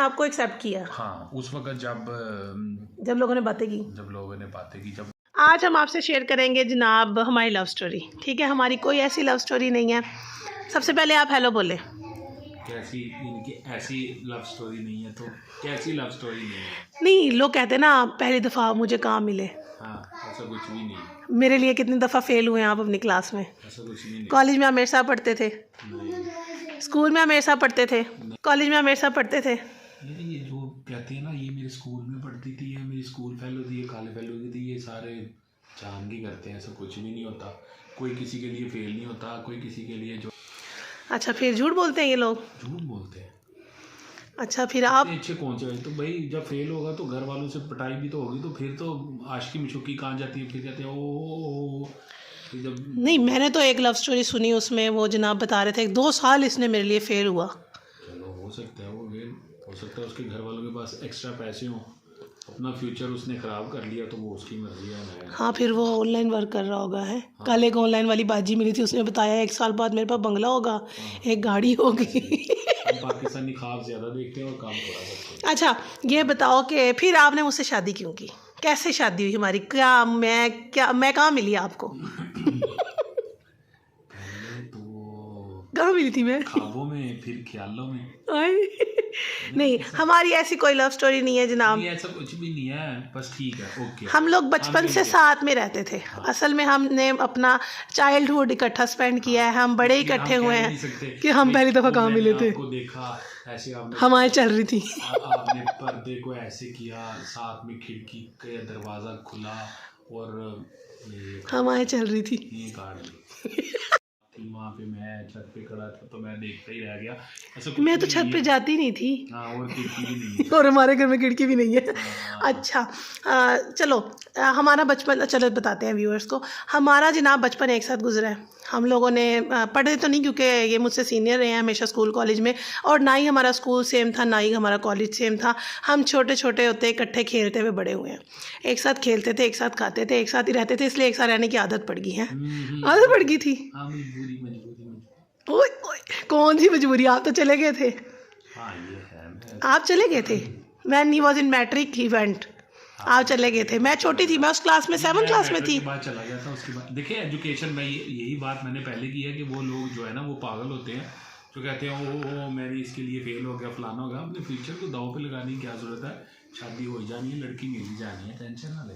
आपको एक्सेप्ट किया? हाँ, उस वक्त जब लोगों ने बातें की। जब आज हम आपसे शेयर करेंगे जनाब हमारी लव स्टोरी। ठीक है, हमारी कोई ऐसी लव स्टोरी नहीं है। सबसे पहले आप हेलो बोले। कैसी इनकी ऐसी लव स्टोरी नहीं है, तो कैसी लव स्टोरी नहीं है? नहीं, लोग कहते हैं ना पहली दफ़ा मुझे काम मिले। हाँ, ऐसा कुछ भी नहीं, मेरे लिए कितनी दफ़ा फेल हुए हैं आप अपनी क्लास में? ऐसा कुछ भी नहीं। कॉलेज में आप मेरे साथ पढ़ते थे, नहीं, स्कूल में आप मेरे साथ पढ़ते थे, कॉलेज में आप मेरे साथ पढ़ते थे। ये जो कहते हैं ना, ये मेरे स्कूल में पढ़ती थी, ये मेरी स्कूल फेलो थी, ये काले फेलो की थी, ये सारे जान के करते हैं। ऐसा कुछ भी नहीं होता, कोई किसी के लिए फेल नहीं होता, कोई किसी के लिए जो। अच्छा, फिर झूठ बोलते हैं ये लोग? झूठ बोलते हैं। अच्छा, फिर आप अच्छे कौन से? तो भाई जब फेल होगा तो घर वालों से पिटाई भी तो होगी, तो फिर तो आशिकी मिशुकी कहाँ जाती है? फिर कहते हैं ओ, फिर जब नहीं, मैंने तो एक लव स्टोरी सुनी, उसमें वो जनाब बता रहे थे 2 साल इसने मेरे लिए फेल हुआ। चलो, हो सकता है वो फेल, हो सकता है उसके घर वालों के पास एक्स्ट्रा पैसे हों, अपना फ्यूचर उसने ख़राब कर लिया, तो वो उसकी मर्जी है। हाँ, फिर वो ऑनलाइन वर्क कर रहा होगा है। कल एक ऑनलाइन वाली बाजी मिली थी, उसने बताया 1 साल बाद मेरे पास बंगला होगा, एक गाड़ी होगी। हम पाकिस्तानी ख्वाब ज़्यादा देखते हैं और काम थोड़ा करते हैं। अच्छा, ये बताओ कि फिर आपने मुझसे शादी क्यों की? कैसे शादी हुई हमारी? मैं कहाँ मिली आपको? पहले तो कहाँ मिली थी मैं? ख्वाबों में, फिर ख्यालों में। नहीं, हमारी ऐसी कोई लव स्टोरी नहीं है जनाब। नहीं, ऐसा कुछ भी नहीं है, बस ठीक है, ओके। हम लोग बचपन से साथ में रहते थे। असल में हमने अपना चाइल्डहुड इकट्ठा स्पेंड किया है, हम बड़े इकट्ठे हुए हैं कि हम पहली दफ़ा कहाँ मिले थे। आपको देखा ऐसे, आपने हमारी चल रही थी। आपने पर्दे को ऐसे किया, साथ में खिड़की का दरवाज़ा खुला और हमारी चल रही थी। ये काट दी। वहाँ पे मैं छत पे खड़ा था, तो मैं देखता ही रह गया। ऐसा कुछ मैं तो भी छत नहीं पे है। जाती नहीं थी। हाँ, और खिड़की भी नहीं है। और हमारे घर में खिड़की भी नहीं है। हाँ। अच्छा, चलो, हमारा बचपन, चलो बताते हैं व्यूअर्स को। हमारा जनाब बचपन एक साथ गुजरा है। हम लोगों ने पढ़े तो नहीं, क्योंकि ये मुझसे सीनियर रहे हैं हमेशा स्कूल कॉलेज में, और ना ही हमारा स्कूल सेम था, ना ही हमारा कॉलेज सेम था। हम छोटे छोटे होते इकट्ठे खेलते हुए बड़े हुए हैं। एक साथ खेलते थे, एक साथ खाते थे, एक साथ ही रहते थे, इसलिए एक साथ रहने की आदत पड़ गई है। आदत पड़ गई थी। हाँ, मजबूरी। ओए ओए, कौन सी मजबूरी? आप तो चले गए थे। हाँ, ये है। आप चले गए थे। Man he was in matric event. आप चले गए थे। मैं छोटी थी, मैं उस क्लास में 7th क्लास में थी। के बाद चला गया था। उसके बाद देखिए, एजुकेशन में यही बात मैंने पहले की है कि वो लोग जो है ना, वो पागल होते हैं, जो कहते हैं ओ मैंने इसके लिए फेल हो गया, फलाना हो गया। अपने फ्यूचर को दाव पे लगाने की क्या जरूरत है? शादी हो जानी है, लड़की मिल जानी है, टेंशन ना ले।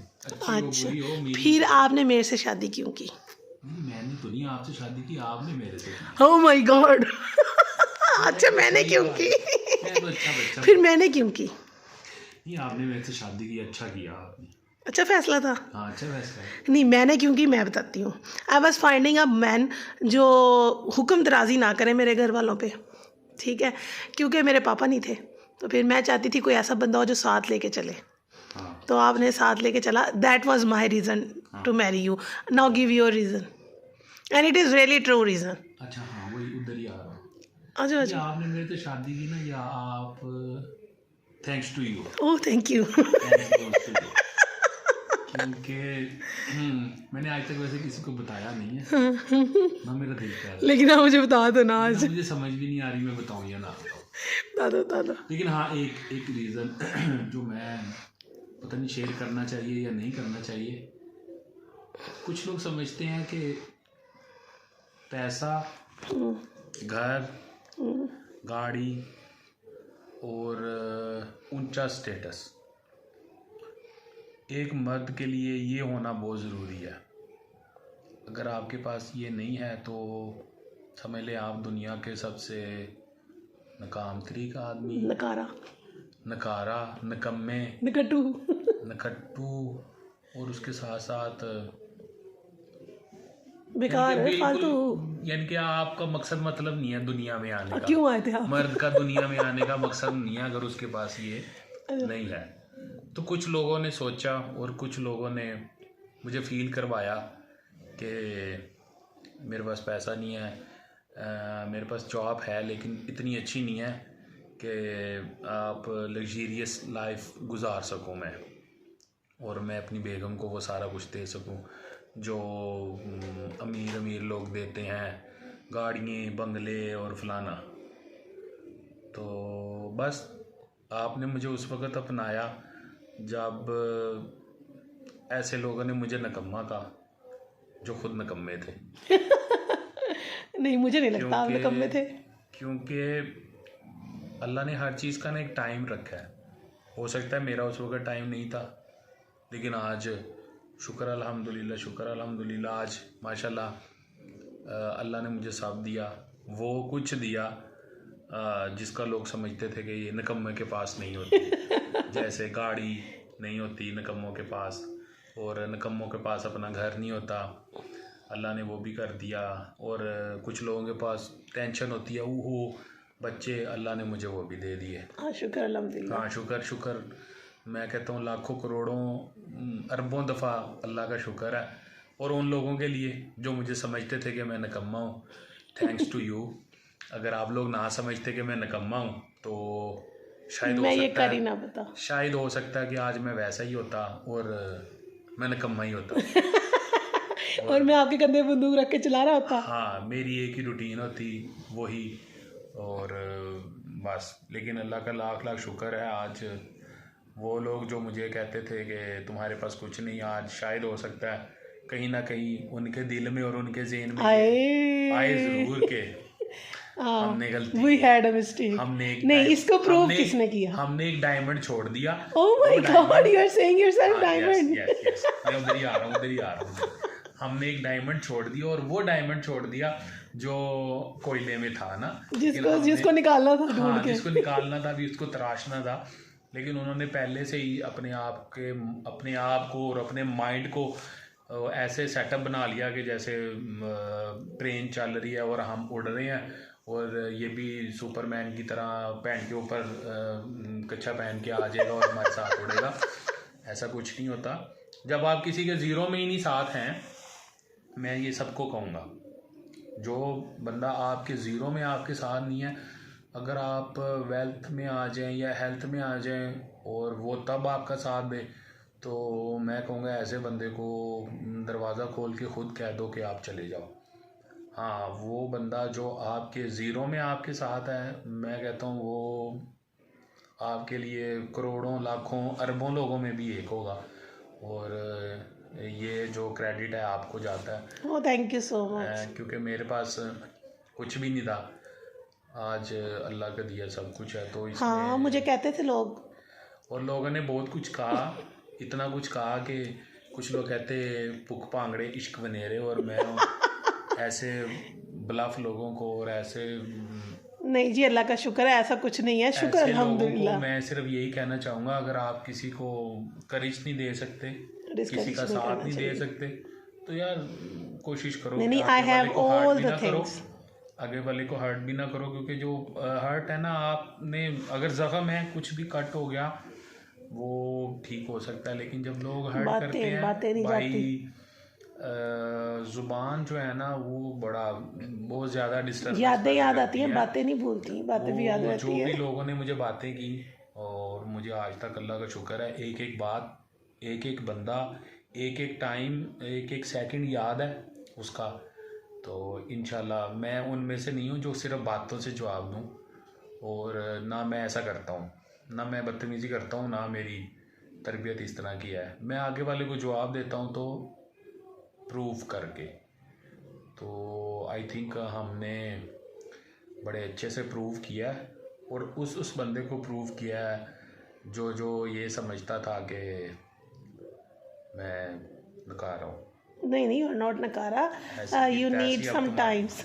अच्छी हो, बुरी हो, फिर आपने मेरे से शादी क्यों की? मैंने तो नहीं आपसे शादी की, आपने मेरे से की। Oh my God. अच्छा, मैंने क्यों की? मैं तो अच्छा बच्चा। फिर मैंने क्यों की? नहीं, आपने मेरे से शादी की, अच्छा किया आपने। अच्छा फैसला था। हाँ, अच्छा फैसला। नहीं, मैंने क्यों की मैं बताती हूँ। I was finding a man जो हुक्म दराजी ना करे मेरे घर वालों पे। ठीक है, क्योंकि मेरे पापा नहीं थे, तो फिर मैं चाहती थी कोई ऐसा बंदा हो जो साथ लेके चले। तो आपने साथ लेके चला। That was my reason to marry you. Now give your reason, and it is really true reason. अच्छा, हाँ, वही उधर ही आ रहा हूँ। अच्छा या अच्छा, आपने मेरे से शादी की ना, या आप thanks to you, oh thank you. क्योंकि मैंने आज तक वैसे किसी को बताया नहीं है ना, मेरा दिल कर रहा है। लेकिन आप मुझे बता दो ना आज। मुझे समझ भी नहीं आ रही मैं बताऊँ या ना बताऊँ। बता दो बता दो। लेकिन हाँ, एक रीज़न जो मैं पता नहीं शेयर करना चाहिए या नहीं करना चाहिए। कुछ लोग समझते हैं कि पैसा, घर, गाड़ी और ऊंचा स्टेटस एक मर्द के लिए ये होना बहुत ज़रूरी है। अगर आपके पास ये नहीं है तो समझ लें आप दुनिया के सबसे नाकाम तरीक आदमी, नकारा, निकम्मे, नकट्टू और उसके साथ साथ बेकार है, फालतू। यानी कि आपका मकसद मतलब नहीं है दुनिया में आने का। क्यों आए थे आप? मर्द का दुनिया में आने का मकसद नहीं है अगर उसके पास ये नहीं है। तो कुछ लोगों ने सोचा और कुछ लोगों ने मुझे फील करवाया कि मेरे पास पैसा नहीं है, मेरे पास जॉब है लेकिन इतनी अच्छी नहीं है कि आप लग्जरियस लाइफ गुजार सकूं मैं, और मैं अपनी बेगम को वो सारा कुछ दे सकूं जो अमीर अमीर लोग देते हैं, गाड़ियाँ, बंगले और फलाना। तो बस आपने मुझे उस वक़्त अपनाया जब ऐसे लोगों ने मुझे निकम्मा कहा जो खुद निकम्मे थे। नहीं, मुझे नहीं लगता आप निकम्मे थे। क्योंकि अल्लाह ने हर चीज़ का ना एक टाइम रखा है। हो सकता है मेरा उस वक़्त टाइम नहीं था, लेकिन आज शुक्र अल्हम्दुलिल्लाह आज माशाल्लाह अल्लाह ने मुझे सब दिया, वो कुछ दिया जिसका लोग समझते थे कि ये निकम्मे के पास नहीं होती। जैसे गाड़ी नहीं होती निकम्मों के पास, और निकम्मों के पास अपना घर नहीं होता, अल्लाह ने वो भी कर दिया। और कुछ लोगों के पास टेंशन होती है वो बच्चे, अल्लाह ने मुझे वो भी दे दिए। हाँ, शुक्र अल्हम्दुलिल्लाह। हाँ, शुक्र मैं कहता हूँ लाखों करोड़ों अरबों दफ़ा अल्लाह का शुक्र है। और उन लोगों के लिए जो मुझे समझते थे कि मैं निकम्मा हूँ, थैंक्स टू यू। अगर आप लोग ना समझते कि मैं निकम्मा हूँ तो शायद मैं ये कर ही ना बता, शायद हो सकता है कि आज मैं वैसा ही होता और मैं निकम्मा ही होता। और मैं आपके कंधे पे बंदूक रख के चला रहा होता। हाँ, मेरी एक ही रूटीन होती वही, और बस। लेकिन अल्लाह का लाख लाख शुक्र है, आज वो लोग जो मुझे कहते थे कि तुम्हारे पास कुछ नहीं, आज शायद हो सकता है कहीं ना कहीं उनके दिल में और उनके ज़हन में आए ज़रूर के हमने गलती, we had a mistake। नहीं, इसको प्रूव किसने किया? हमने एक डायमंड छोड़ दिया। Oh my God, you are saying yourself diamond। yes, मैं उधर ही आ रहा हूँ। हमने एक डायमंड छोड़ दिया, और वो डायमंड छोड़ दिया जो कोयले में था ना, जिसको निकालना था ढूंढ के। जिसको निकालना था, भी उसको तराशना था। लेकिन उन्होंने पहले से ही अपने आप को और अपने माइंड को ऐसे सेटअप बना लिया कि जैसे ट्रेन चल रही है और हम उड़ रहे हैं, और ये भी सुपरमैन की तरह पैंट के ऊपर कच्छा पहन के आ जाएगा और हमारे साथ उड़ेगा। ऐसा कुछ नहीं होता। जब आप किसी के ज़ीरो में ही नहीं साथ हैं, मैं ये सबको कहूँगा, जो बंदा आपके ज़ीरो में आपके साथ नहीं है, अगर आप वेल्थ में आ जाएं या हेल्थ में आ जाएं और वो तब आपका साथ दे, तो मैं कहूँगा ऐसे बंदे को दरवाज़ा खोल के ख़ुद कह दो कि आप चले जाओ। हाँ, वो बंदा जो आपके ज़ीरो में आपके साथ है, मैं कहता हूँ वो आपके लिए करोड़ों लाखों अरबों लोगों में भी एक होगा, और ये जो क्रेडिट है आपको जाता है। ओह, थैंक यू सो मच। क्योंकि मेरे पास कुछ भी नहीं था, आज अल्लाह का दिया सब कुछ है। तो हाँ, मुझे कहते थे लोग, और लोगों ने बहुत कुछ कहा, इतना कुछ कहा कि कुछ लोग कहते पुख पांगड़े इश्क बनेरे, और मैं ऐसे ब्लफ लोगों को और ऐसे नहीं जी, अल्लाह का शुक्र है, ऐसा कुछ नहीं है, शुक्र अल्हम्दुलिल्लाह। मैं सिर्फ यही कहना चाहूँगा, अगर आप किसी को करेज नहीं दे सकते, किसी का साथ नहीं दे सकते, तो यार कोशिश करो नहीं, I have all the things, आगे वाले को हर्ट भी ना करो। क्योंकि जो हर्ट है ना, आपने अगर ज़ख्म है, कुछ भी कट हो गया, वो ठीक हो सकता है। लेकिन जब लोग हर्ट करते हैं भाई, ज़ुबान जो है ना, वो बहुत ज़्यादा डिस्टर्ब, यादें याद आती हैं, बातें नहीं भूलती, बातें भी याद रहती हैं। जो भी लोगों ने मुझे बातें की, और मुझे आज तक अल्लाह का शुक्र है, एक एक बात, एक एक बंदा, एक एक टाइम, एक एक सेकंड याद है उसका। तो इंशाल्लाह मैं उनमें से नहीं हूँ जो सिर्फ बातों से जवाब दूँ, और ना मैं ऐसा करता हूँ, ना मैं बदतमीज़ी करता हूँ, ना मेरी तरबियत इस तरह की है। मैं आगे वाले को जवाब देता हूँ तो प्रूफ करके। तो आई थिंक हमने बड़े अच्छे से प्रूव किया है, और उस बंदे को प्रूव किया है जो ये समझता था कि मैं नकार रहा हूँ। नहीं, यू आर नॉट नकारा, यू नीड सम टाइम्स।